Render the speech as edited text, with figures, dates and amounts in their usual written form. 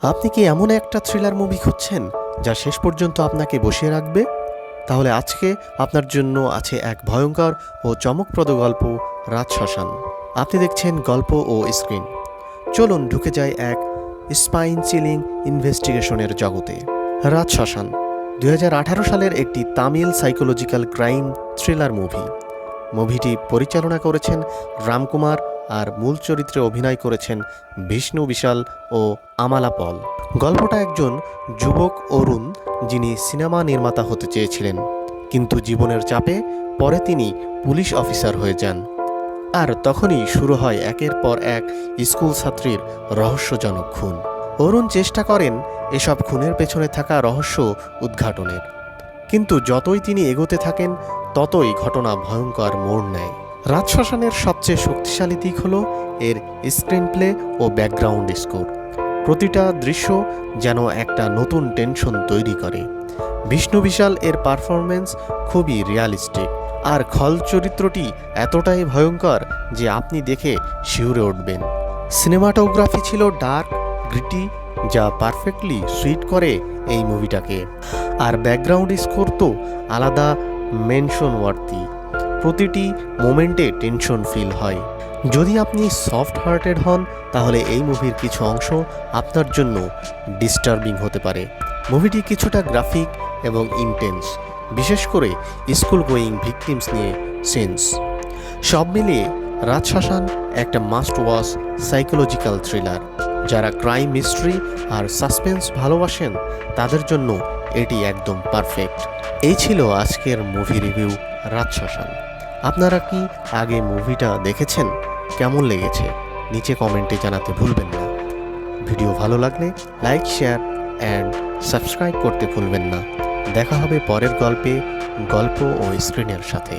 আপনি কি এমন একটা থ্রিলার মুভি খুঁজছেন যা শেষ পর্যন্ত আপনাকে বসিয়ে রাখবে? তাহলে আজকে আপনার জন্য আছে এক ভয়ঙ্কর ও চমকপ্রদ গল্প, রাজশ্মশান। আপনি দেখছেন গল্প ও স্ক্রিন। চলুন ঢুকে যাই এক স্পাইন চিলিং ইনভেস্টিগেশনের জগতে। রাজশ্মশান 2018 সালের একটি Tamil psychological crime thriller movie. মুভিটি পরিচালনা করেছেন রামকুমার আর মূল চরিত্রে অভিনয় করেছেন বিষ্ণু বিশাল ও আমালা পল। গল্পটা একজন যুবক অরুণ, যিনি সিনেমা নির্মাতা হতে চেয়েছিলেন, কিন্তু জীবনের চাপে পরে তিনি পুলিশ অফিসার হয়ে যান। আর তখনই শুরু হয় একের পর এক স্কুল ছাত্রীর রহস্যজনক খুন। অরুণ চেষ্টা করেন এসব খুনের পেছনে থাকা রহস্য উদ্ঘাটনের, কিন্তু যতই তিনি এগোতে থাকেন ততই ঘটনা ভয়ঙ্কর মোড় নেয়। রাজশ্মশানের সবচেয়ে শক্তিশালী দিক হল এর স্ক্রিন প্লে ও ব্যাকগ্রাউন্ড স্কোর। প্রতিটা দৃশ্য যেন একটা নতুন টেনশন তৈরি করে। বিষ্ণু বিশাল এর পারফরমেন্স খুবই রিয়ালিস্টিক, আর খল চরিত্রটি এতটাই ভয়ঙ্কর যে আপনি দেখে শিউরে উঠবেন। সিনেমাটোগ্রাফি ছিল ডার্ক, গ্রিটি, যা পারফেক্টলি সুইট করে এই মুভিটাকে। আর ব্যাকগ্রাউন্ড স্কোর তো আলাদা মেনশন ওয়ার্থি। প্রতিটি মোমেন্টে টেনশন ফিল হয়। যদি আপনি সফট হার্টেড হন তাহলে এই মুভির কিছু অংশ আপনার জন্য ডিস্টার্বিং হতে পারে। মুভিটি কিছুটা গ্রাফিক এবং ইন্টেন্স, বিশেষ করে স্কুল গোয়িং ভিকটিমস নিয়ে সিনস। সব মিলিয়ে রাজশ্মশান একটা মাস্ট ওয়াচ সাইকোলজিক্যাল থ্রিলার। যারা ক্রাইম মিস্ট্রি আর সাসপেন্স ভালোবাসেন তাদের জন্য এটি একদম পারফেক্ট। এই ছিল আজকের মুভি রিভিউ, রাজশ্মশান। আপনারা কি আগে মুভিটা দেখেছেন? কেমন লেগেছে নিচে কমেন্টে জানাতে ভুলবেন না। ভিডিও ভালো লাগলে লাইক, শেয়ার অ্যান্ড সাবস্ক্রাইব করতে ভুলবেন না। দেখা হবে পরের গল্পে, গল্প ও স্ক্রিনের সাথে।